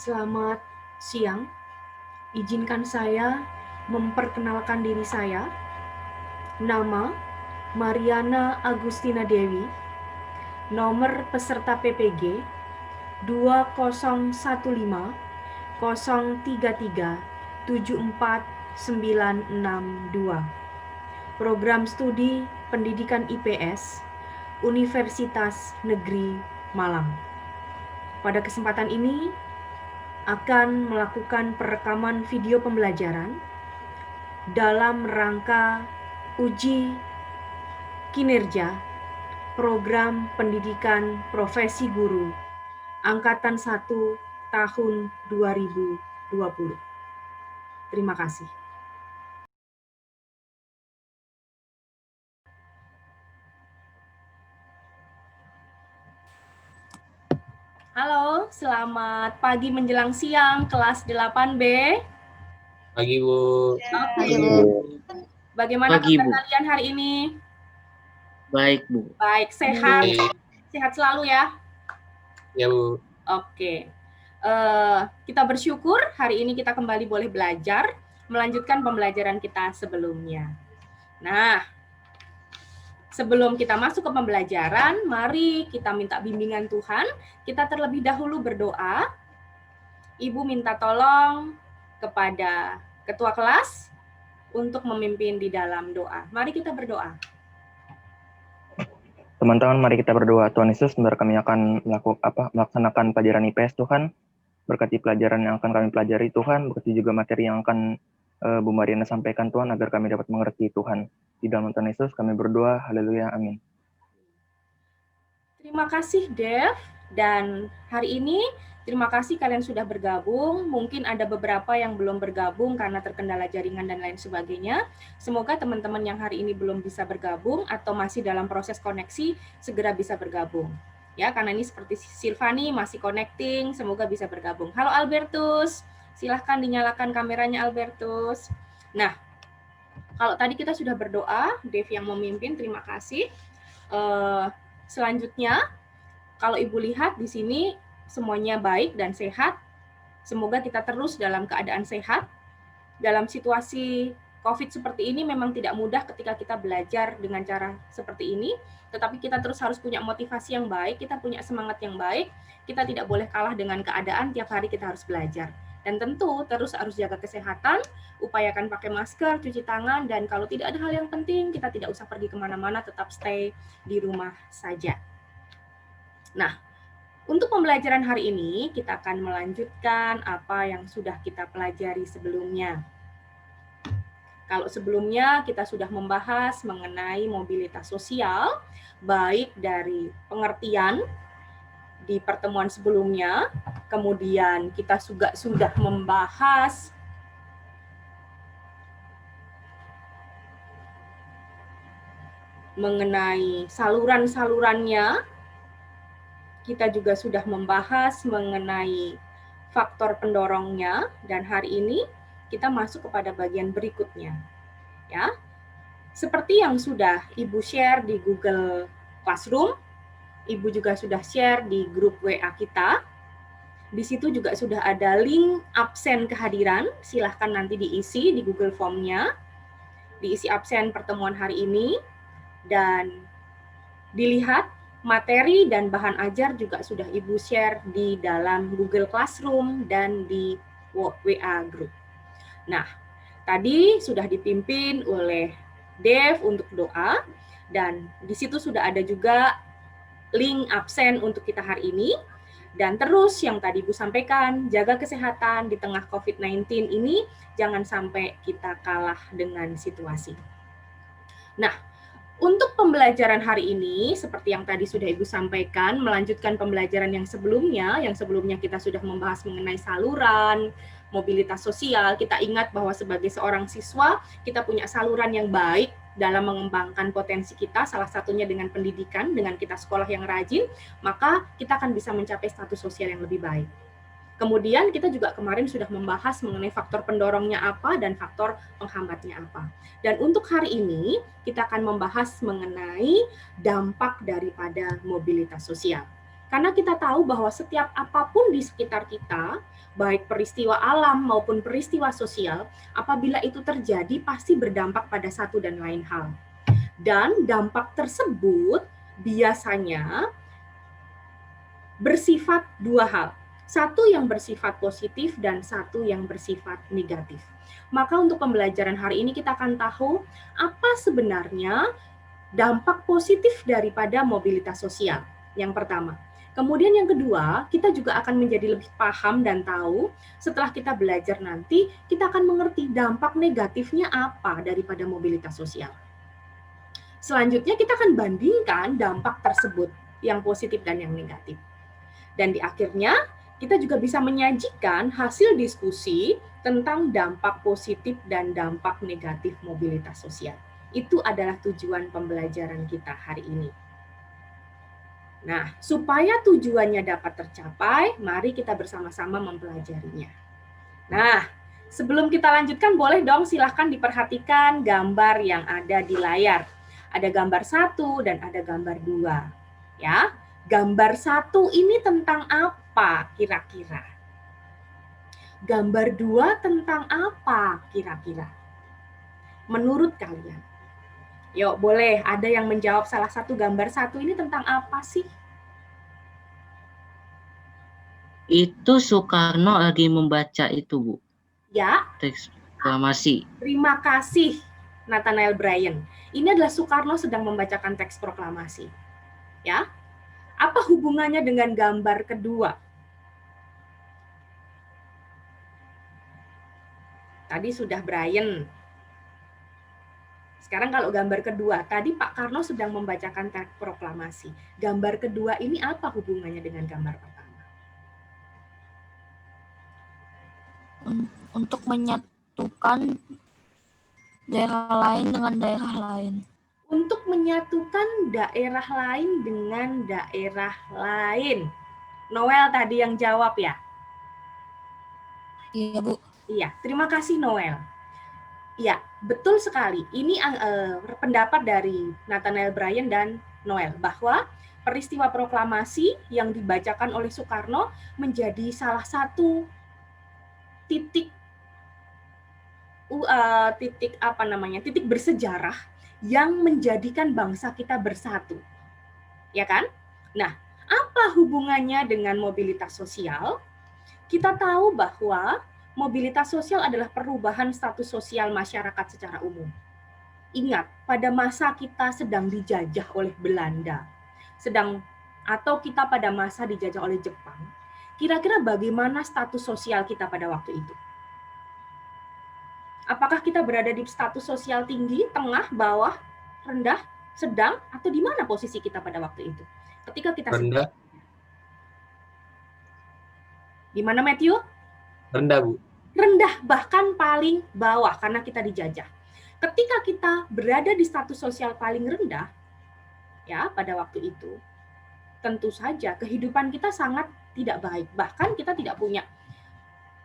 Selamat siang. Izinkan saya memperkenalkan diri saya. Nama Mariana Agustina Dewi. Nomor peserta PPG 2015 033 74962. Program Studi Pendidikan IPS Universitas Negeri Malang. Pada kesempatan ini akan melakukan perekaman video pembelajaran dalam rangka uji kinerja program pendidikan profesi guru Angkatan 1 tahun 2020. Terima kasih. Halo, selamat pagi menjelang siang kelas 8B. Pagi, Bu. Oke. Bagaimana Pagi, kabar Bu. kalian hari ini? Baik, Bu. Baik, sehat. Baik. Sehat selalu ya. Ya, Bu. Oke. Kita bersyukur hari ini kita kembali boleh belajar, melanjutkan pembelajaran kita sebelumnya. Nah, sebelum kita masuk ke pembelajaran, mari kita minta bimbingan Tuhan. Kita terlebih dahulu berdoa. Ibu minta tolong kepada ketua kelas untuk memimpin di dalam doa. Mari kita berdoa. Teman-teman, mari kita berdoa. Tuhan Yesus, sebentar kami akan melaksanakan pelajaran IPS, Tuhan. Berkati pelajaran yang akan kami pelajari, Tuhan. Berkati juga materi yang akan Bu Mariana sampaikan, Tuhan, agar kami dapat mengerti, Tuhan. Di dalam Tuhan Yesus kami berdoa. Haleluya. Amin. Terima kasih, Dev. Dan hari ini terima kasih kalian sudah bergabung. Mungkin ada beberapa yang belum bergabung karena terkendala jaringan dan lain sebagainya. Semoga teman-teman yang hari ini belum bisa bergabung atau masih dalam proses koneksi segera bisa bergabung. Ya, karena ini seperti Silvani masih connecting, semoga bisa bergabung. Halo Albertus, silahkan dinyalakan kameranya Albertus. Nah, kalau tadi kita sudah berdoa, Dev yang memimpin, terima kasih. Selanjutnya, kalau Ibu lihat di sini semuanya baik dan sehat. Semoga kita terus dalam keadaan sehat. Dalam situasi COVID seperti ini memang tidak mudah ketika kita belajar dengan cara seperti ini, tetapi kita terus harus punya motivasi yang baik, kita punya semangat yang baik, kita tidak boleh kalah dengan keadaan, tiap hari kita harus belajar. Dan tentu terus harus jaga kesehatan, upayakan pakai masker, cuci tangan, dan kalau tidak ada hal yang penting, kita tidak usah pergi kemana-mana, tetap stay di rumah saja. Nah, untuk pembelajaran hari ini, kita akan melanjutkan apa yang sudah kita pelajari sebelumnya. Kalau sebelumnya kita sudah membahas mengenai mobilitas sosial, baik dari pengertian di pertemuan sebelumnya, kemudian kita juga sudah membahas mengenai saluran-salurannya, kita juga sudah membahas mengenai faktor pendorongnya, dan hari ini kita masuk kepada bagian berikutnya. Ya, seperti yang sudah Ibu share di Google Classroom, Ibu juga sudah share di grup WA kita. Di situ juga sudah ada link absen kehadiran, silahkan nanti diisi di Google Form-nya, diisi absen pertemuan hari ini, dan dilihat materi dan bahan ajar juga sudah Ibu share di dalam Google Classroom dan di WA Group. Nah, tadi sudah dipimpin oleh Dev untuk doa, dan di situ sudah ada juga link absen untuk kita hari ini. Dan terus yang tadi Ibu sampaikan, jaga kesehatan di tengah COVID-19 ini, jangan sampai kita kalah dengan situasi. Nah, untuk pembelajaran hari ini, seperti yang tadi sudah Ibu sampaikan, melanjutkan pembelajaran yang sebelumnya kita sudah membahas mengenai saluran, mobilitas sosial. Kita ingat bahwa sebagai seorang siswa, kita punya saluran yang baik dalam mengembangkan potensi kita, salah satunya dengan pendidikan, dengan kita sekolah yang rajin, maka kita akan bisa mencapai status sosial yang lebih baik. Kemudian kita juga kemarin sudah membahas mengenai faktor pendorongnya apa dan faktor penghambatnya apa. Dan untuk hari ini kita akan membahas mengenai dampak daripada mobilitas sosial. Karena kita tahu bahwa setiap apapun di sekitar kita, baik peristiwa alam maupun peristiwa sosial, apabila itu terjadi pasti berdampak pada satu dan lain hal. Dan dampak tersebut biasanya bersifat dua hal. Satu yang bersifat positif dan satu yang bersifat negatif. Maka untuk pembelajaran hari ini kita akan tahu apa sebenarnya dampak positif daripada mobilitas sosial. Yang pertama. Kemudian yang kedua, kita juga akan menjadi lebih paham dan tahu setelah kita belajar nanti, kita akan mengerti dampak negatifnya apa daripada mobilitas sosial. Selanjutnya kita akan bandingkan dampak tersebut, yang positif dan yang negatif. Dan di akhirnya, kita juga bisa menyajikan hasil diskusi tentang dampak positif dan dampak negatif mobilitas sosial. Itu adalah tujuan pembelajaran kita hari ini. Nah, supaya tujuannya dapat tercapai, mari kita bersama-sama mempelajarinya. Nah, sebelum kita lanjutkan, boleh dong silahkan diperhatikan gambar yang ada di layar. Ada gambar 1 dan ada gambar 2. Ya, gambar 1 ini tentang apa kira-kira? Gambar 2 tentang apa kira-kira? Menurut kalian? Yuk, boleh ada yang menjawab salah satu gambar 1 ini tentang apa sih? Itu Soekarno lagi membaca itu, Bu. Ya. Teks proklamasi. Terima kasih, Nathanael Bryan. Ini adalah Soekarno sedang membacakan teks proklamasi. Ya. Apa hubungannya dengan gambar kedua? Tadi sudah Bryan. Sekarang kalau gambar kedua, tadi Pak Karno sedang membacakan teks proklamasi. Gambar kedua ini apa hubungannya dengan gambar pertama? Untuk menyatukan daerah lain dengan daerah lain. Untuk menyatukan daerah lain dengan daerah lain. Noel tadi yang jawab ya? Iya, Bu. Iya, terima kasih Noel. Ya, betul sekali. Ini pendapat dari Nathanael Bryan dan Noel bahwa peristiwa proklamasi yang dibacakan oleh Soekarno menjadi salah satu titik bersejarah yang menjadikan bangsa kita bersatu. Ya kan? Nah, apa hubungannya dengan mobilitas sosial? Kita tahu bahwa mobilitas sosial adalah perubahan status sosial masyarakat secara umum. Ingat, pada masa kita sedang dijajah oleh Belanda, atau kita pada masa dijajah oleh Jepang, kira-kira bagaimana status sosial kita pada waktu itu? Apakah kita berada di status sosial tinggi, tengah, bawah, rendah, sedang, atau di mana posisi kita pada waktu itu? Ketika kita rendah. Di mana, Matthew? Rendah, Bu. Rendah, bahkan paling bawah karena kita dijajah. Ketika kita berada di status sosial paling rendah, ya pada waktu itu, tentu saja kehidupan kita sangat tidak baik. Bahkan kita tidak punya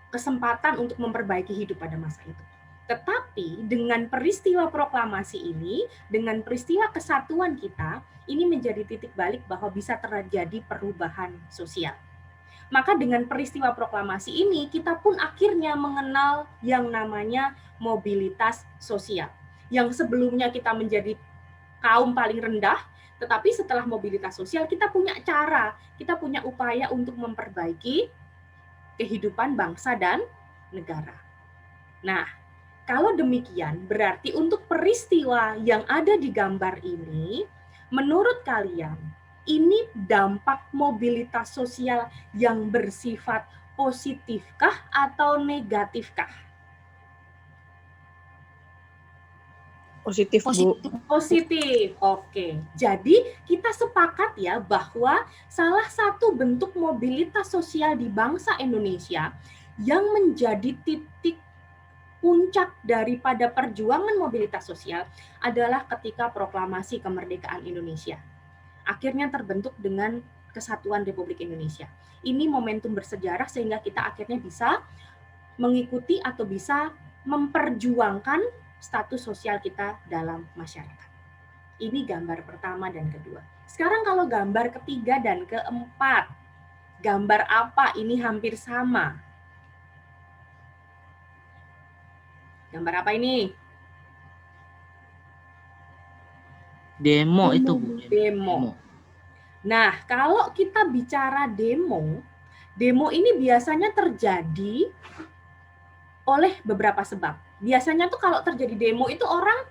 kesempatan untuk memperbaiki hidup pada masa itu. Tetapi dengan peristiwa proklamasi ini, dengan peristiwa kesatuan kita, ini menjadi titik balik bahwa bisa terjadi perubahan sosial. Maka dengan peristiwa proklamasi ini, kita pun akhirnya mengenal yang namanya mobilitas sosial. Yang sebelumnya kita menjadi kaum paling rendah, tetapi setelah mobilitas sosial kita punya cara, kita punya upaya untuk memperbaiki kehidupan bangsa dan negara. Nah, kalau demikian, berarti untuk peristiwa yang ada di gambar ini, menurut kalian, ini dampak mobilitas sosial yang bersifat positifkah atau negatifkah? Positif, Bu. Positif. Oke. Jadi kita sepakat ya bahwa salah satu bentuk mobilitas sosial di bangsa Indonesia yang menjadi titik puncak daripada perjuangan mobilitas sosial adalah ketika proklamasi kemerdekaan Indonesia. Akhirnya terbentuk dengan Kesatuan Republik Indonesia. Ini momentum bersejarah sehingga kita akhirnya bisa mengikuti atau bisa memperjuangkan status sosial kita dalam masyarakat. Ini gambar pertama dan kedua. Sekarang kalau gambar ketiga dan keempat, gambar apa? Ini hampir sama. Gambar apa ini? Demo itu, Bu. Demo. Nah, kalau kita bicara demo ini biasanya terjadi oleh beberapa sebab. Biasanya tuh kalau terjadi demo itu orang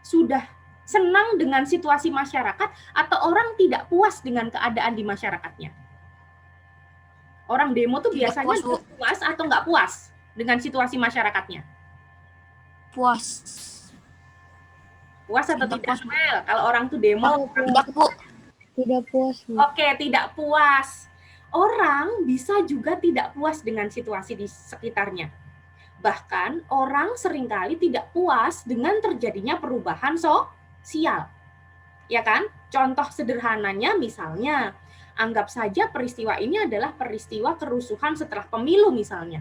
sudah senang dengan situasi masyarakat atau orang tidak puas dengan keadaan di masyarakatnya. Orang demo tuh Tidak biasanya puas, Bu. puas atau nggak puas dengan situasi masyarakatnya? Puas. Puas atau Tidak tidak? puas, Bu. Well, kalau orang tuh demo, Tidak, Bu. Tidak puas, Bu. oke, tidak puas. Orang bisa juga tidak puas dengan situasi di sekitarnya. Bahkan orang seringkali tidak puas dengan terjadinya perubahan sosial. Ya kan? Contoh sederhananya misalnya, anggap saja peristiwa ini adalah peristiwa kerusuhan setelah pemilu misalnya.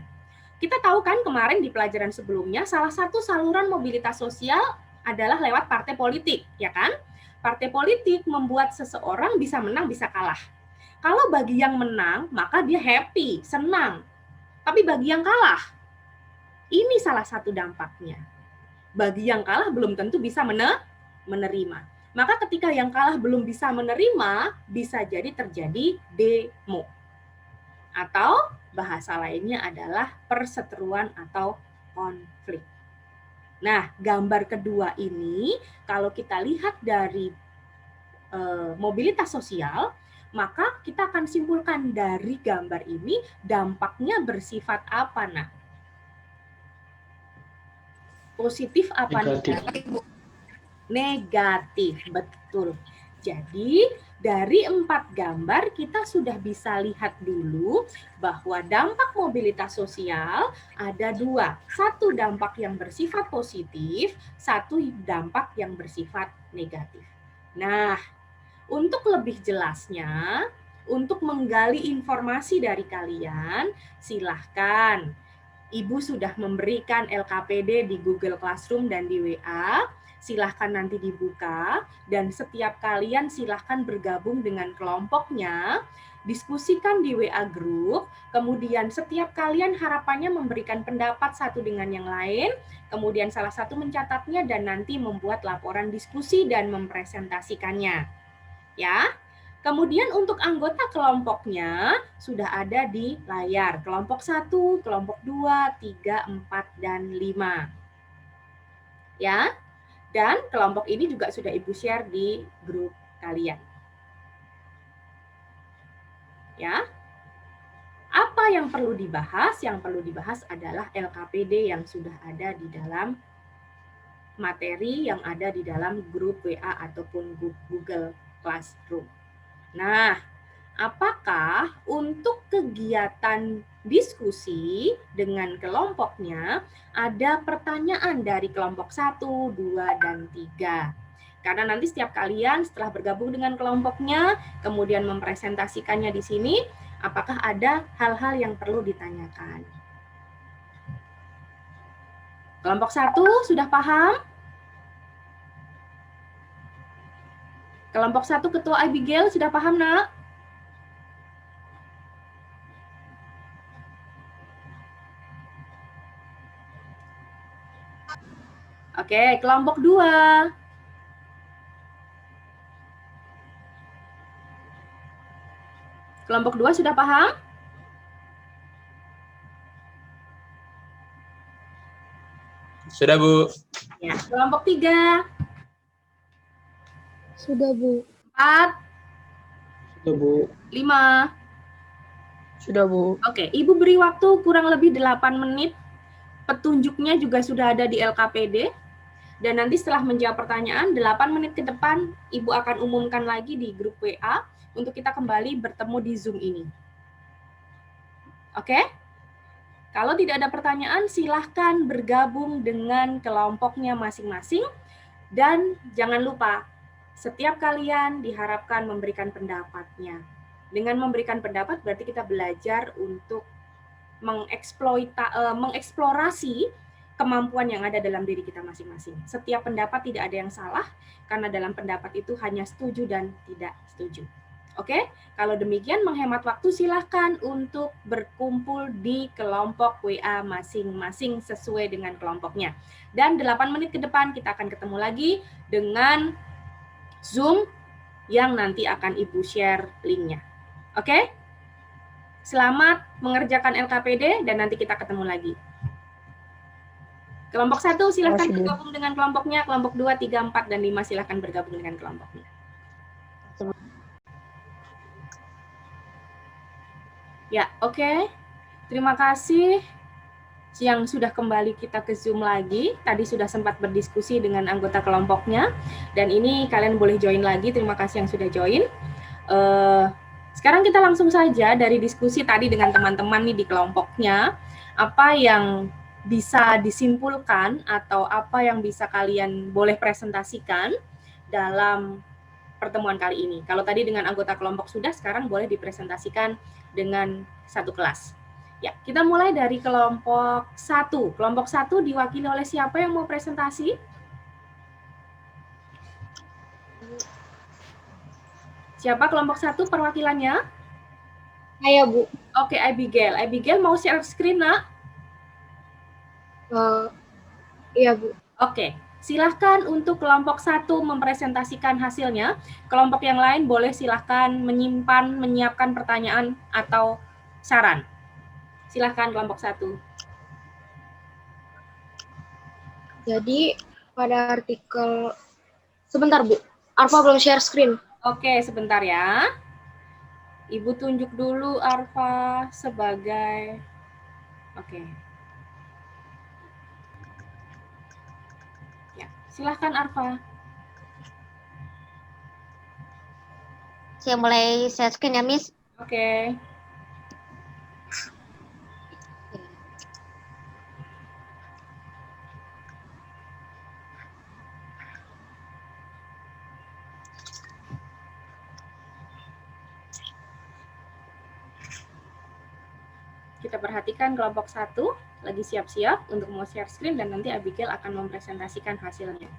Kita tahu kan kemarin di pelajaran sebelumnya, salah satu saluran mobilitas sosial adalah lewat partai politik, ya kan? Partai politik membuat seseorang bisa menang, bisa kalah. Kalau bagi yang menang, maka dia happy, senang. Tapi bagi yang kalah, ini salah satu dampaknya. Bagi yang kalah belum tentu bisa menerima. Maka ketika yang kalah belum bisa menerima, bisa jadi terjadi demo. Atau bahasa lainnya adalah perseteruan atau konflik. Nah, gambar kedua ini, kalau kita lihat dari mobilitas sosial, maka kita akan simpulkan dari gambar ini dampaknya bersifat apa, Nak? Positif apa negatif? Negatif, betul. Jadi, dari 4 gambar kita sudah bisa lihat dulu bahwa dampak mobilitas sosial ada 2. Satu dampak yang bersifat positif, satu dampak yang bersifat negatif. Nah, untuk lebih jelasnya, untuk menggali informasi dari kalian, silahkan. Ibu sudah memberikan LKPD di Google Classroom dan di WA. Silahkan nanti dibuka, dan setiap kalian silahkan bergabung dengan kelompoknya, diskusikan di WA Group, kemudian setiap kalian harapannya memberikan pendapat satu dengan yang lain, kemudian salah satu mencatatnya dan nanti membuat laporan diskusi dan mempresentasikannya. Ya. Kemudian untuk anggota kelompoknya sudah ada di layar, kelompok 1, kelompok 2, 3, 4, dan 5. Ya. Dan kelompok ini juga sudah Ibu share di grup kalian. Ya. Apa yang perlu dibahas? Yang perlu dibahas adalah LKPD yang sudah ada di dalam materi yang ada di dalam grup WA ataupun Google Classroom. Nah, apakah untuk kegiatan diskusi dengan kelompoknya ada pertanyaan dari kelompok 1, 2, dan 3? Karena nanti setiap kalian setelah bergabung dengan kelompoknya, kemudian mempresentasikannya di sini, apakah ada hal-hal yang perlu ditanyakan? Kelompok 1 sudah paham? Kelompok 1 Ketua Abigail sudah paham, Nak? Oke, kelompok 2. Kelompok 2 sudah paham? Sudah, Bu. Ya, kelompok 3. Sudah, Bu. 4. Sudah, Bu. 5. Sudah, Bu. Oke, Ibu beri waktu kurang lebih 8 menit. Petunjuknya juga sudah ada di LKPD. Dan nanti setelah menjawab pertanyaan, 8 menit ke depan, Ibu akan umumkan lagi di grup WA untuk kita kembali bertemu di Zoom ini. Oke? Kalau tidak ada pertanyaan, silahkan bergabung dengan kelompoknya masing-masing. Dan jangan lupa, setiap kalian diharapkan memberikan pendapatnya. Dengan memberikan pendapat berarti kita belajar untuk mengeksplorasi kemampuan yang ada dalam diri kita masing-masing. Setiap pendapat tidak ada yang salah, karena dalam pendapat itu hanya setuju dan tidak setuju. Oke, kalau demikian menghemat waktu silahkan untuk berkumpul di kelompok WA masing-masing sesuai dengan kelompoknya. Dan 8 menit ke depan kita akan ketemu lagi dengan Zoom yang nanti akan Ibu share linknya. Oke? Selamat mengerjakan LKPD dan nanti kita ketemu lagi. Kelompok 1 silahkan bergabung dengan kelompoknya, kelompok 2, 3, 4, dan 5 silahkan bergabung dengan kelompoknya. Ya, oke. Terima kasih yang sudah kembali kita ke Zoom lagi. Tadi sudah sempat berdiskusi dengan anggota kelompoknya, dan ini kalian boleh join lagi. Terima kasih yang sudah join. Sekarang kita langsung saja dari diskusi tadi dengan teman-teman nih di kelompoknya, apa yang bisa disimpulkan atau apa yang bisa kalian boleh presentasikan dalam pertemuan kali ini. Kalau tadi dengan anggota kelompok sudah, sekarang boleh dipresentasikan dengan satu kelas. Ya, kita mulai dari kelompok 1. Kelompok 1 diwakili oleh siapa yang mau presentasi? Siapa kelompok 1 perwakilannya? Saya, Bu. Oke, Abigail. Abigail mau share screen, nak? Iya, Bu. Oke, silahkan untuk kelompok 1 mempresentasikan hasilnya. Kelompok yang lain boleh silahkan menyimpan, menyiapkan pertanyaan atau saran. Silahkan kelompok 1. Jadi, pada artikel... Sebentar, Bu. Arfa belum share screen. Oke, sebentar ya. Ibu tunjuk dulu Arfa sebagai... Oke. Ya, silahkan Arfa. Saya mulai share screen ya, Miss. Oke. Kita perhatikan kelompok 1 lagi siap-siap untuk mau share screen dan nanti Abigail akan mempresentasikan hasilnya.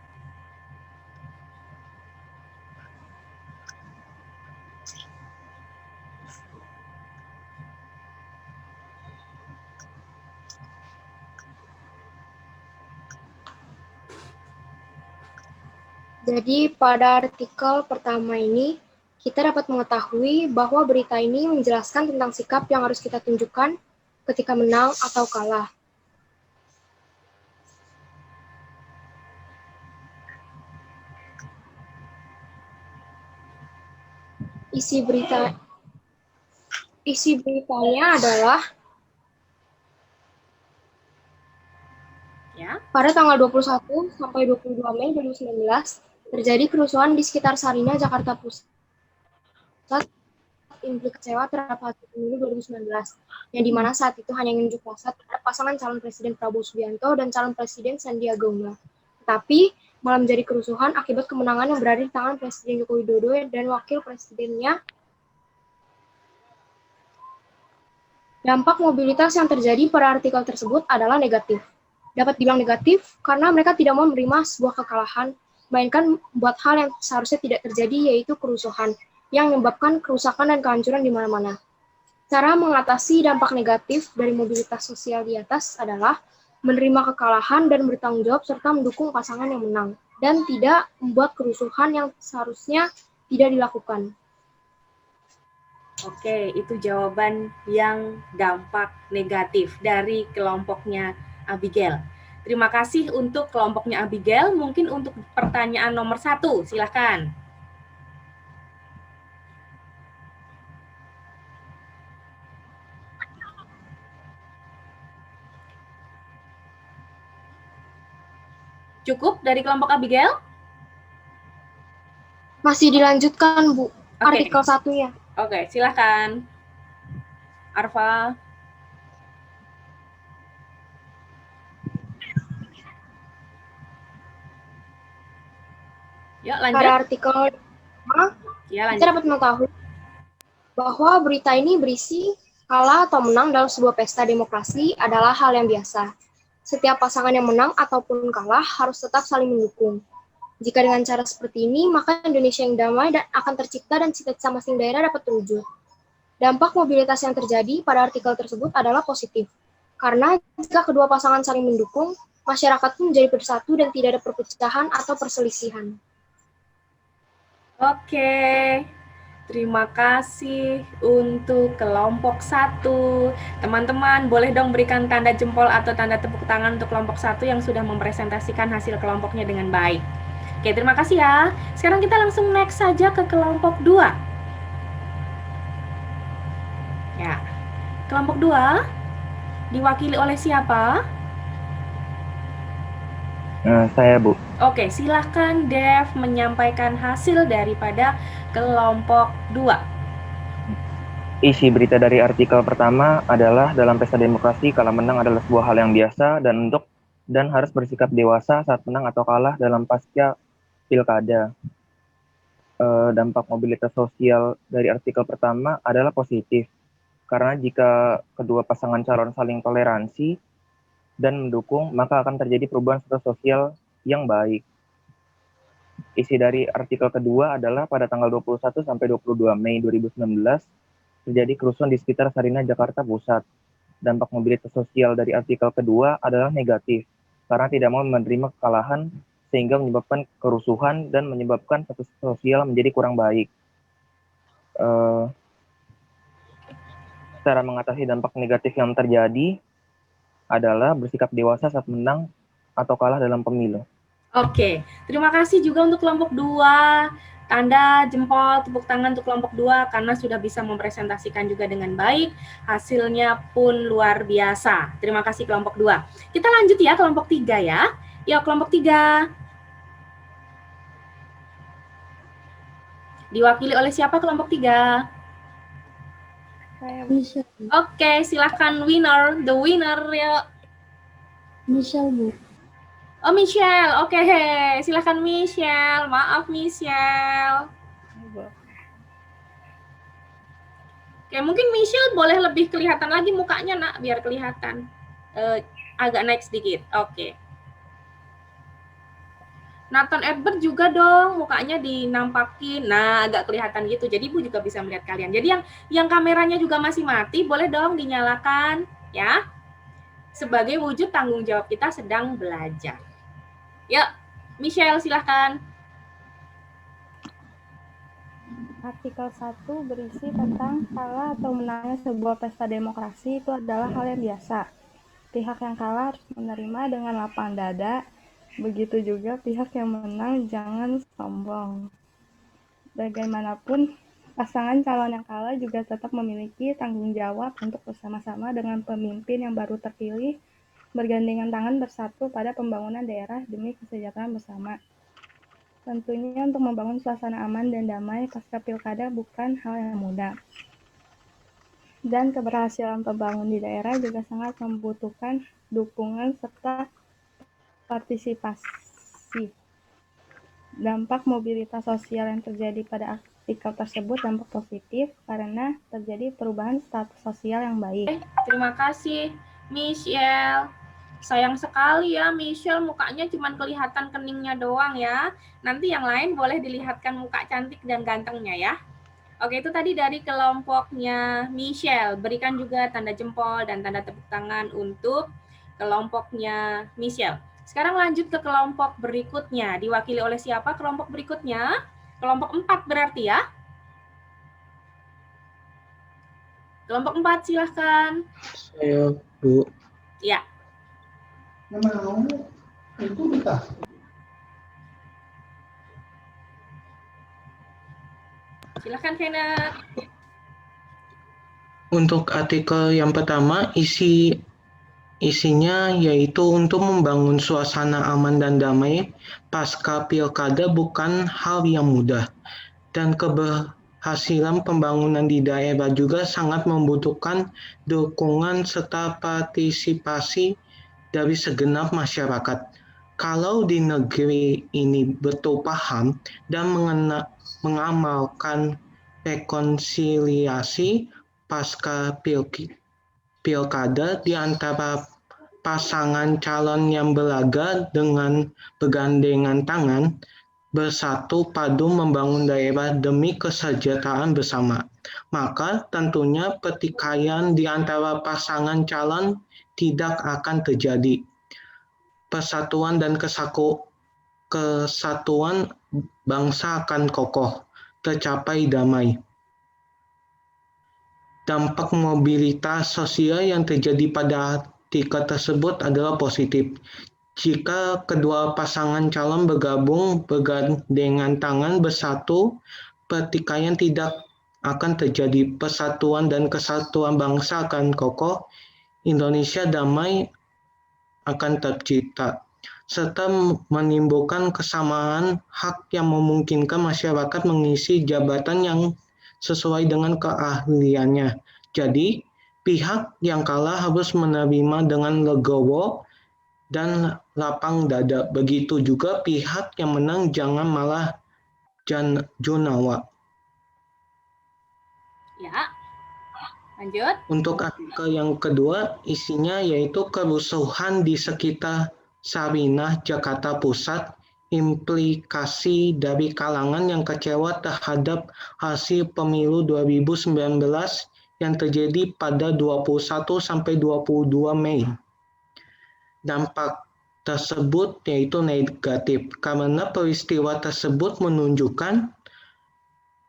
Jadi, pada artikel pertama ini, kita dapat mengetahui bahwa berita ini menjelaskan tentang sikap yang harus kita tunjukkan ketika menang atau kalah. Isi beritanya adalah Ya. Pada tanggal 21 sampai 22 Mei 2019 terjadi kerusuhan di sekitar Sarinah, Jakarta Pusat. Implikasi kecewa terhadap hasil pemilu 2019, yang dimana saat itu hanya unjuk rasa terhadap pasangan calon Presiden Prabowo Subianto dan calon Presiden Sandiaga Uno. Tetapi malah menjadi kerusuhan akibat kemenangan yang berada di tangan Presiden Joko Widodo dan Wakil Presidennya. Dampak mobilitas yang terjadi pada artikel tersebut adalah negatif. Dapat dibilang negatif karena mereka tidak mau menerima sebuah kekalahan, melainkan membuat hal yang seharusnya tidak terjadi, yaitu kerusuhan yang menyebabkan kerusakan dan kehancuran di mana-mana. Cara mengatasi dampak negatif dari mobilitas sosial di atas adalah menerima kekalahan dan bertanggung jawab serta mendukung pasangan yang menang, dan tidak membuat kerusuhan yang seharusnya tidak dilakukan. Oke, itu jawaban yang dampak negatif dari kelompoknya Abigail. Terima kasih untuk kelompoknya Abigail. Mungkin untuk pertanyaan nomor 1, silahkan. Cukup dari kelompok Abigail? Masih dilanjutkan, Bu, Oke. artikel 1-nya. Oke, silahkan. Arfa. Yuk, lanjut. Pada artikel Ya, lanjut. kita dapat mengetahui bahwa berita ini berisi kalah atau menang dalam sebuah pesta demokrasi adalah hal yang biasa. Setiap pasangan yang menang ataupun kalah harus tetap saling mendukung. Jika dengan cara seperti ini, maka Indonesia yang damai dan akan tercipta dan cita-cita masing daerah dapat terwujud. Dampak mobilitas yang terjadi pada artikel tersebut adalah positif, karena jika kedua pasangan saling mendukung, masyarakat pun menjadi bersatu dan tidak ada perpecahan atau perselisihan. Oke, terima kasih untuk kelompok 1. Teman-teman, boleh dong berikan tanda jempol atau tanda tepuk tangan untuk kelompok 1 yang sudah mempresentasikan hasil kelompoknya dengan baik. Oke, terima kasih ya. Sekarang kita langsung next saja ke kelompok 2. Ya, kelompok 2 diwakili oleh siapa? Saya, Bu. Oke, silahkan Dev menyampaikan hasil daripada kelompok 2. Isi berita dari artikel pertama adalah dalam pesta demokrasi kalah menang adalah sebuah hal yang biasa dan harus bersikap dewasa saat menang atau kalah dalam pasca pilkada. Dampak mobilitas sosial dari artikel pertama adalah positif, karena jika kedua pasangan calon saling toleransi dan mendukung, maka akan terjadi perubahan sosial yang baik. Isi dari artikel kedua adalah pada tanggal 21 sampai 22 Mei 2019 terjadi kerusuhan di sekitar Sarinah, Jakarta Pusat. Dampak mobilitas sosial dari artikel kedua adalah negatif, karena tidak mau menerima kekalahan sehingga menyebabkan kerusuhan dan menyebabkan status sosial menjadi kurang baik. Cara mengatasi dampak negatif yang terjadi adalah bersikap dewasa saat menang atau kalah dalam pemilu. Oke, terima kasih juga untuk kelompok 2. Tanda jempol, tepuk tangan untuk kelompok 2 karena sudah bisa mempresentasikan juga dengan baik. Hasilnya pun luar biasa. Terima kasih kelompok 2. Kita lanjut ya kelompok 3 ya. Yuk kelompok 3. Diwakili oleh siapa kelompok 3? Michelle. Oke, silahkan the winner ya. Michelle, Bu. Oh, Michelle. Oke, silahkan Michelle. Maaf, Michelle. Oke, mungkin Michelle boleh lebih kelihatan lagi mukanya, Nak, biar kelihatan. Agak naik sedikit. Oke. Nathan Edward juga dong, mukanya dinampakin. Nah, agak kelihatan gitu. Jadi Ibu juga bisa melihat kalian. Jadi yang kameranya juga masih mati, boleh dong dinyalakan, ya. Sebagai wujud tanggung jawab kita sedang belajar. Ya, Michelle silahkan. Artikel 1 berisi tentang kalah atau menangnya sebuah pesta demokrasi itu adalah hal yang biasa. Pihak yang kalah harus menerima dengan lapang dada, begitu juga pihak yang menang jangan sombong. Bagaimanapun, pasangan calon yang kalah juga tetap memiliki tanggung jawab untuk bersama-sama dengan pemimpin yang baru terpilih bergandengan tangan bersatu pada pembangunan daerah demi kesejahteraan bersama. Tentunya untuk membangun suasana aman dan damai pasca pilkada bukan hal yang mudah. Dan keberhasilan pembangunan di daerah juga sangat membutuhkan dukungan serta partisipasi. Dampak mobilitas sosial yang terjadi pada artikel tersebut dampak positif karena terjadi perubahan status sosial yang baik. Terima kasih, Michelle. Sayang sekali ya, Michelle mukanya cuma kelihatan keningnya doang ya. Nanti yang lain boleh dilihatkan muka cantik dan gantengnya ya. Oke, itu tadi dari kelompoknya Michelle. Berikan juga tanda jempol dan tanda tepuk tangan untuk kelompoknya Michelle. Sekarang lanjut ke kelompok berikutnya. Diwakili oleh siapa kelompok berikutnya? Kelompok 4 berarti ya. Kelompok 4 silahkan. Saya, Bu. Ya. Silahkan Kenneth. Untuk artikel yang pertama, isinya yaitu untuk membangun suasana aman dan damai pasca pilkada bukan hal yang mudah. Dan keberhasilan pembangunan di daerah juga sangat membutuhkan dukungan serta partisipasi dari segenap masyarakat. Kalau di negeri ini betul paham dan mengamalkan rekonsiliasi pasca pilkada di antara pasangan calon yang berlaga dengan bergandengan tangan bersatu padu membangun daerah demi kesejahteraan bersama. Maka tentunya pertikaian di antara pasangan calon tidak akan terjadi. Persatuan dan kesatuan bangsa akan kokoh, tercapai damai. Dampak mobilitas sosial yang terjadi pada artikel tersebut adalah positif. Jika kedua pasangan calon bergabung bergandengan tangan bersatu, pertikaian tidak akan terjadi. Persatuan dan kesatuan bangsa akan kokoh, Indonesia damai akan tercipta, serta menimbulkan kesamaan hak yang memungkinkan masyarakat mengisi jabatan yang sesuai dengan keahliannya. Jadi, pihak yang kalah harus menerima dengan legowo dan lapang dada. Begitu juga pihak yang menang jangan malah junawa. Ya, lanjut. Untuk artikel yang kedua, isinya yaitu kerusuhan di sekitar Sarinah, Jakarta Pusat, implikasi dari kalangan yang kecewa terhadap hasil pemilu 2019 yang terjadi pada 21 sampai 22 Mei. Dampak tersebut yaitu negatif karena peristiwa tersebut menunjukkan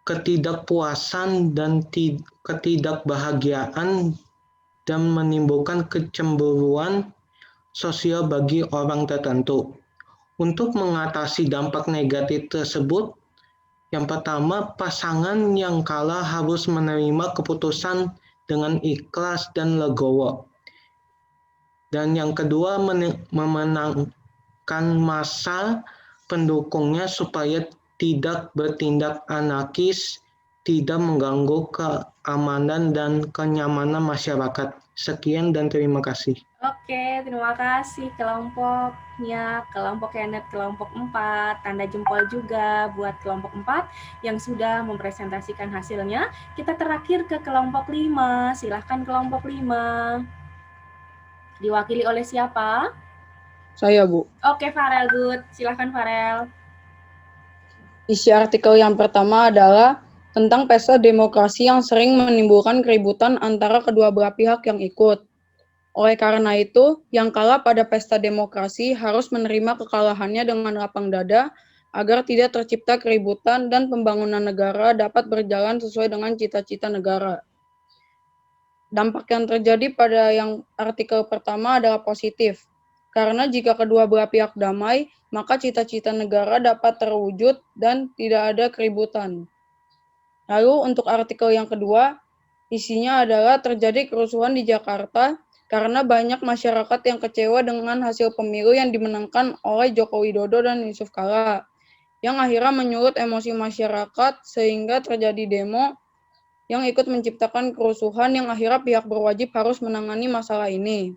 ketidakpuasan dan ketidakbahagiaan dan menimbulkan kecemburuan sosial bagi orang tertentu. Untuk mengatasi dampak negatif tersebut, yang pertama, pasangan yang kalah harus menerima keputusan dengan ikhlas dan legowo. Dan yang kedua, memenangkan massa pendukungnya supaya tidak bertindak anarkis, tidak mengganggu keamanan dan kenyamanan masyarakat. Sekian dan terima kasih. Oke, terima kasih kelompoknya, kelompok Kenneth, kelompok 4, tanda jempol juga buat kelompok 4 yang sudah mempresentasikan hasilnya. Kita terakhir ke kelompok 5, silahkan kelompok 5. Diwakili oleh siapa? Saya, Bu. Oke, Farel, good. Silahkan Farel. Isi artikel yang pertama adalah tentang pesta demokrasi yang sering menimbulkan keributan antara kedua belah pihak yang ikut. Oleh karena itu, yang kalah pada pesta demokrasi harus menerima kekalahannya dengan lapang dada agar tidak tercipta keributan dan pembangunan negara dapat berjalan sesuai dengan cita-cita negara. Dampak yang terjadi pada yang artikel pertama adalah positif, karena jika kedua belah pihak damai, maka cita-cita negara dapat terwujud dan tidak ada keributan. Lalu untuk artikel yang kedua, isinya adalah terjadi kerusuhan di Jakarta karena banyak masyarakat yang kecewa dengan hasil pemilu yang dimenangkan oleh Joko Widodo dan Yusuf Kala, yang akhirnya menyulut emosi masyarakat sehingga terjadi demo yang ikut menciptakan kerusuhan yang akhirnya pihak berwajib harus menangani masalah ini.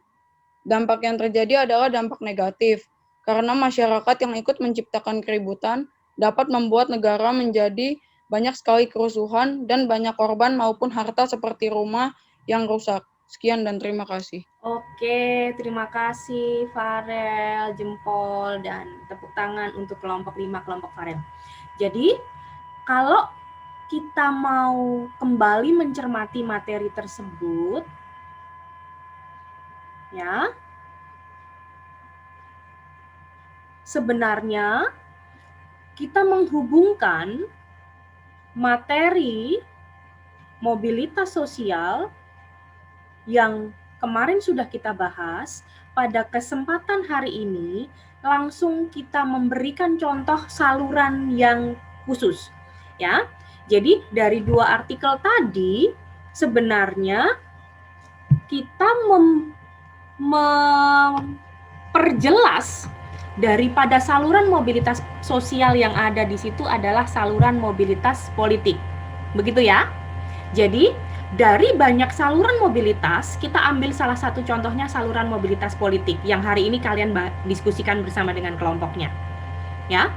Dampak yang terjadi adalah dampak negatif, karena masyarakat yang ikut menciptakan keributan dapat membuat negara menjadi banyak sekali kerusuhan dan banyak korban maupun harta seperti rumah yang rusak. Sekian dan terima kasih. Oke, terima kasih Farel, jempol, dan tepuk tangan untuk kelompok 5, kelompok Farel. Jadi, kalau kita mau kembali mencermati materi tersebut, ya, sebenarnya kita menghubungkan materi mobilitas sosial yang kemarin sudah kita bahas, pada kesempatan hari ini langsung kita memberikan contoh saluran yang khusus, ya. Jadi dari 2 artikel tadi sebenarnya kita memperjelas daripada saluran mobilitas sosial yang ada di situ adalah saluran mobilitas politik. Begitu ya. Jadi dari banyak saluran mobilitas, kita ambil salah satu contohnya saluran mobilitas politik yang hari ini kalian diskusikan bersama dengan kelompoknya. Ya.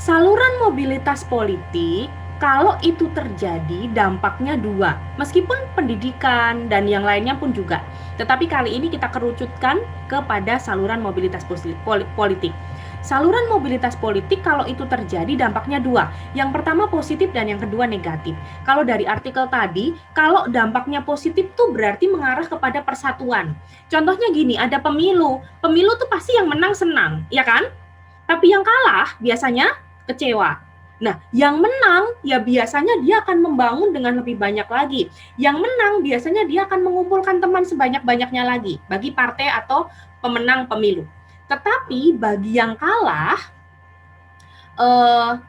Saluran mobilitas politik kalau itu terjadi dampaknya dua, meskipun pendidikan dan yang lainnya pun juga. Tetapi kali ini kita kerucutkan kepada saluran mobilitas politik. Saluran mobilitas politik kalau itu terjadi dampaknya dua. Yang pertama positif dan yang kedua negatif. Kalau dari artikel tadi, kalau dampaknya positif tuh berarti mengarah kepada persatuan. Contohnya gini, ada pemilu. Pemilu tuh pasti yang menang senang, ya kan? Tapi yang kalah biasanya kecewa. Nah, yang menang ya biasanya dia akan membangun dengan lebih banyak lagi. Yang menang biasanya dia akan mengumpulkan teman sebanyak-banyaknya lagi bagi partai atau pemenang pemilu. Tetapi bagi yang kalah,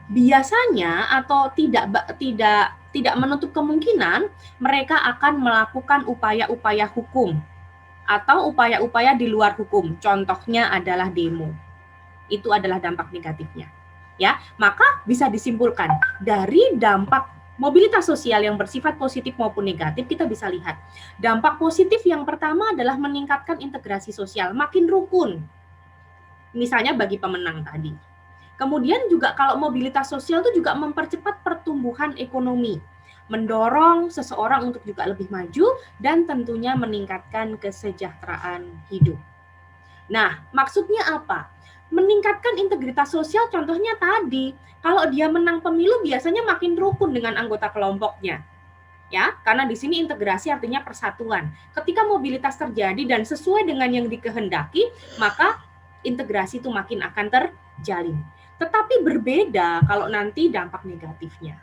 biasanya atau tidak menutup kemungkinan mereka akan melakukan upaya-upaya hukum atau upaya-upaya di luar hukum. Contohnya adalah demo. Itu adalah dampak negatifnya. Ya, maka bisa disimpulkan dari dampak mobilitas sosial yang bersifat positif maupun negatif, kita bisa lihat dampak positif yang pertama adalah meningkatkan integrasi sosial, makin rukun. Misalnya bagi pemenang tadi. Kemudian juga kalau mobilitas sosial itu juga mempercepat pertumbuhan ekonomi, mendorong seseorang untuk juga lebih maju dan tentunya meningkatkan kesejahteraan hidup. Nah, maksudnya apa? Meningkatkan integritas sosial contohnya tadi, kalau dia menang pemilu biasanya makin rukun dengan anggota kelompoknya. Ya, karena di sini integrasi artinya persatuan. Ketika mobilitas terjadi dan sesuai dengan yang dikehendaki, maka integrasi itu makin akan terjalin. Tetapi berbeda kalau nanti dampak negatifnya.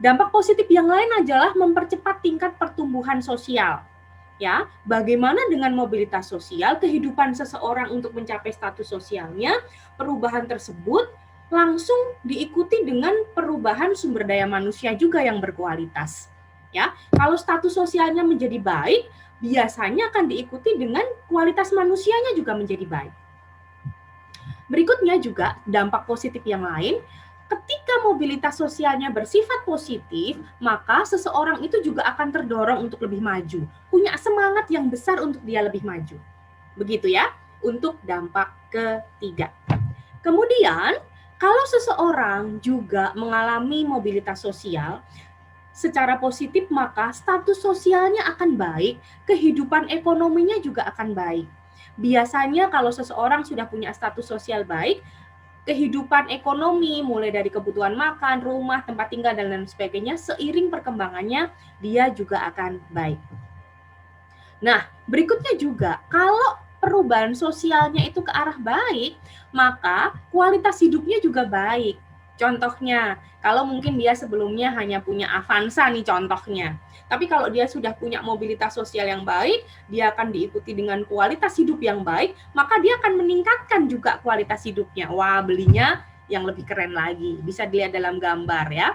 Dampak positif yang lain adalah mempercepat tingkat pertumbuhan sosial. Ya, bagaimana dengan mobilitas sosial, kehidupan seseorang untuk mencapai status sosialnya, perubahan tersebut langsung diikuti dengan perubahan sumber daya manusia juga yang berkualitas. Ya, kalau status sosialnya menjadi baik, biasanya akan diikuti dengan kualitas manusianya juga menjadi baik. Berikutnya juga dampak positif yang lain, ketika mobilitas sosialnya bersifat positif, maka seseorang itu juga akan terdorong untuk lebih maju, punya semangat yang besar untuk dia lebih maju. Begitu ya, untuk dampak ketiga. Kemudian, kalau seseorang juga mengalami mobilitas sosial secara positif, maka status sosialnya akan baik, kehidupan ekonominya juga akan baik. Biasanya kalau seseorang sudah punya status sosial baik, kehidupan ekonomi mulai dari kebutuhan makan, rumah, tempat tinggal, dan lain sebagainya, seiring perkembangannya dia juga akan baik. Nah, berikutnya juga, kalau perubahan sosialnya itu ke arah baik, maka kualitas hidupnya juga baik. Contohnya, kalau mungkin dia sebelumnya hanya punya Avanza nih contohnya. Tapi kalau dia sudah punya mobilitas sosial yang baik, dia akan diikuti dengan kualitas hidup yang baik, maka dia akan meningkatkan juga kualitas hidupnya. Wah, belinya yang lebih keren lagi. Bisa dilihat dalam gambar ya.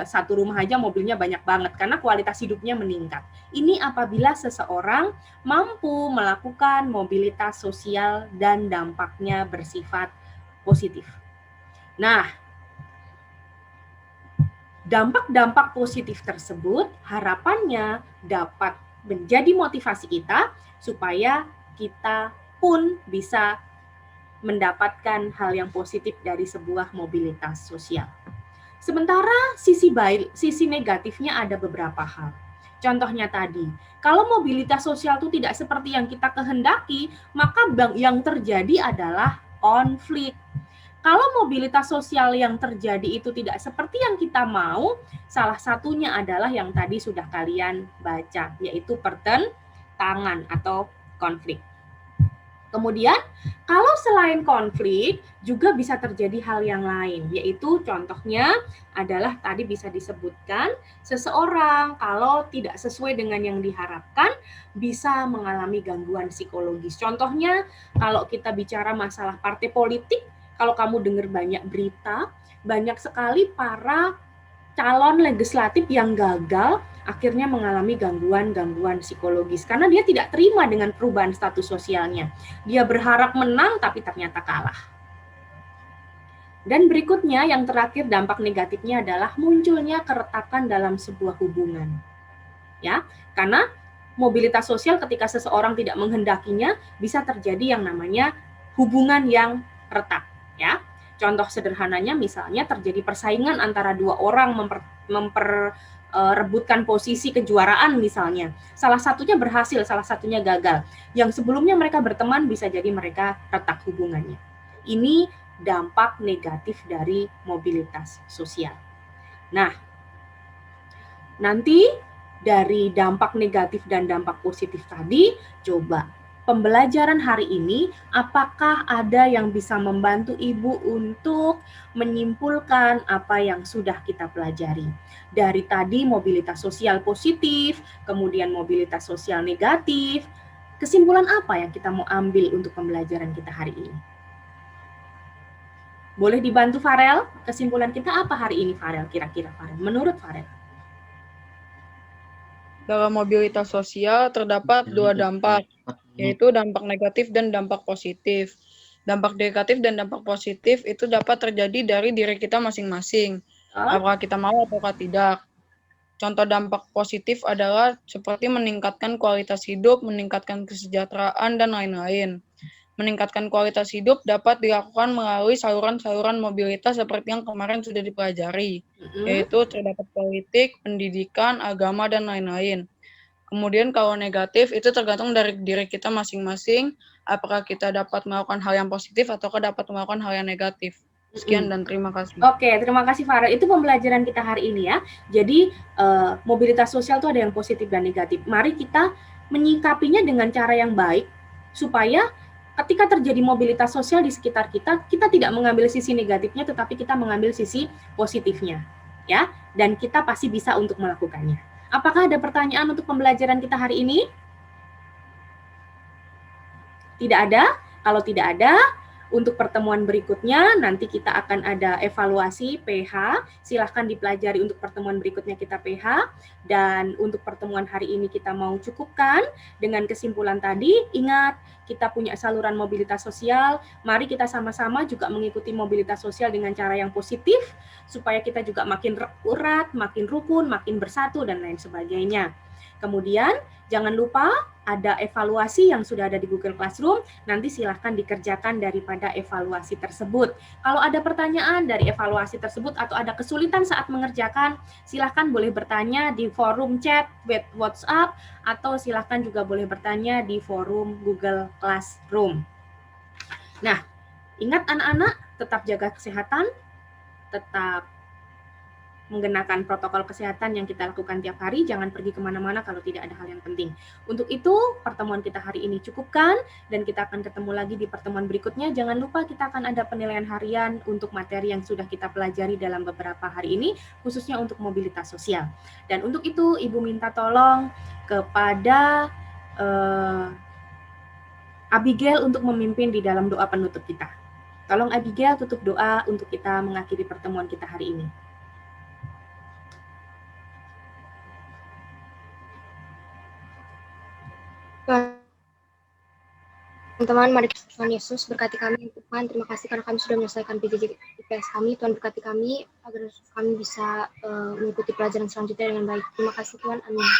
Satu rumah aja mobilnya banyak banget karena kualitas hidupnya meningkat. Ini apabila seseorang mampu melakukan mobilitas sosial dan dampaknya bersifat positif. Nah, dampak-dampak positif tersebut harapannya dapat menjadi motivasi kita supaya kita pun bisa mendapatkan hal yang positif dari sebuah mobilitas sosial. Sementara sisi negatifnya ada beberapa hal. Contohnya tadi, kalau mobilitas sosial itu tidak seperti yang kita kehendaki, maka yang terjadi adalah konflik. Kalau mobilitas sosial yang terjadi itu tidak seperti yang kita mau, salah satunya adalah yang tadi sudah kalian baca, yaitu pertentangan atau konflik. Kemudian, kalau selain konflik, juga bisa terjadi hal yang lain, yaitu contohnya adalah tadi bisa disebutkan, seseorang kalau tidak sesuai dengan yang diharapkan, bisa mengalami gangguan psikologis. Contohnya, kalau kita bicara masalah partai politik, kalau kamu dengar banyak berita, banyak sekali para calon legislatif yang gagal akhirnya mengalami gangguan psikologis karena dia tidak terima dengan perubahan status sosialnya. Dia berharap menang tapi ternyata kalah. Dan berikutnya yang terakhir dampak negatifnya adalah munculnya keretakan dalam sebuah hubungan. Ya, karena mobilitas sosial ketika seseorang tidak menghendakinya bisa terjadi yang namanya hubungan yang retak. Ya, Contoh sederhananya misalnya terjadi persaingan antara dua orang memperebutkan posisi kejuaraan misalnya. Salah satunya berhasil, salah satunya gagal. Yang sebelumnya mereka berteman bisa jadi mereka retak hubungannya. Ini dampak negatif dari mobilitas sosial. Nah, nanti dari dampak negatif dan dampak positif tadi, coba pembelajaran hari ini, apakah ada yang bisa membantu Ibu untuk menyimpulkan apa yang sudah kita pelajari? Dari tadi mobilitas sosial positif, kemudian mobilitas sosial negatif, kesimpulan apa yang kita mau ambil untuk pembelajaran kita hari ini? Boleh dibantu Farel? Kesimpulan kita apa hari ini Farel? Kira-kira Farel, menurut Farel? Dalam mobilitas sosial terdapat dua dampak, yaitu dampak negatif dan dampak positif. Dampak negatif dan dampak positif itu dapat terjadi dari diri kita masing-masing, apakah kita mau ataukah tidak. Contoh dampak positif adalah seperti meningkatkan kualitas hidup, meningkatkan kesejahteraan, dan lain-lain. Meningkatkan kualitas hidup dapat dilakukan melalui saluran-saluran mobilitas seperti yang kemarin sudah dipelajari, yaitu terdapat politik, pendidikan, agama, dan lain-lain. Kemudian kalau negatif itu tergantung dari diri kita masing-masing, apakah kita dapat melakukan hal yang positif ataukah dapat melakukan hal yang negatif. Sekian dan terima kasih. Oke, terima kasih Farel. Itu pembelajaran kita hari ini ya. Jadi mobilitas sosial itu ada yang positif dan negatif. Mari kita menyikapinya dengan cara yang baik supaya ketika terjadi mobilitas sosial di sekitar kita, kita tidak mengambil sisi negatifnya, tetapi kita mengambil sisi positifnya, ya. Dan kita pasti bisa untuk melakukannya. Apakah ada pertanyaan untuk pembelajaran kita hari ini? Tidak ada? Kalau tidak ada, untuk pertemuan berikutnya nanti kita akan ada evaluasi PH. Silahkan dipelajari untuk pertemuan berikutnya kita PH. Dan untuk pertemuan hari ini kita mau cukupkan dengan kesimpulan tadi. Ingat, kita punya saluran mobilitas sosial. Mari kita sama-sama juga mengikuti mobilitas sosial dengan cara yang positif, supaya kita juga makin erat, makin rukun, makin bersatu, dan lain sebagainya. Kemudian, jangan lupa ada evaluasi yang sudah ada di Google Classroom, nanti silahkan dikerjakan daripada evaluasi tersebut. Kalau ada pertanyaan dari evaluasi tersebut atau ada kesulitan saat mengerjakan, silahkan boleh bertanya di forum chat, WhatsApp, atau silahkan juga boleh bertanya di forum Google Classroom. Nah, ingat anak-anak, tetap jaga kesehatan, tetap menggunakan protokol kesehatan yang kita lakukan tiap hari, jangan pergi kemana-mana kalau tidak ada hal yang penting. Untuk itu, pertemuan kita hari ini cukupkan, dan kita akan ketemu lagi di pertemuan berikutnya. Jangan lupa kita akan ada penilaian harian untuk materi yang sudah kita pelajari dalam beberapa hari ini, khususnya untuk mobilitas sosial. Dan untuk itu, Ibu minta tolong kepada Abigail untuk memimpin di dalam doa penutup kita. Tolong Abigail tutup doa untuk kita mengakhiri pertemuan kita hari ini. Teman-teman, mari Tuhan Yesus berkati kami. Tuhan, terima kasih karena kami sudah menyelesaikan PJJ IPS kami. Tuhan berkati kami agar kami bisa mengikuti pelajaran selanjutnya dengan baik. Terima kasih Tuhan, amin.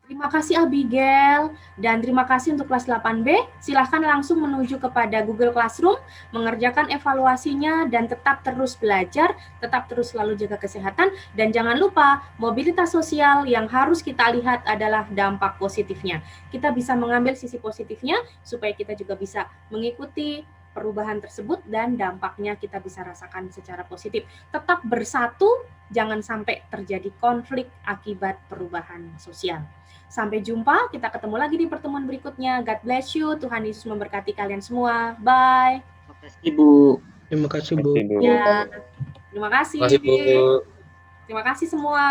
Terima kasih Abigail, dan terima kasih untuk kelas 8B. Silahkan langsung menuju kepada Google Classroom, mengerjakan evaluasinya, dan tetap terus belajar, tetap terus selalu jaga kesehatan, dan jangan lupa mobilitas sosial yang harus kita lihat adalah dampak positifnya. Kita bisa mengambil sisi positifnya, supaya kita juga bisa mengikuti perubahan tersebut, dan dampaknya kita bisa rasakan secara positif. Tetap bersatu, jangan sampai terjadi konflik akibat perubahan sosial. Sampai jumpa, kita ketemu lagi di pertemuan berikutnya. God bless you, Tuhan Yesus memberkati kalian semua. Bye. Terima kasih, Bu. Terima kasih, Bu. Ya, terima kasih. Terima kasih, Bu. Terima kasih semua.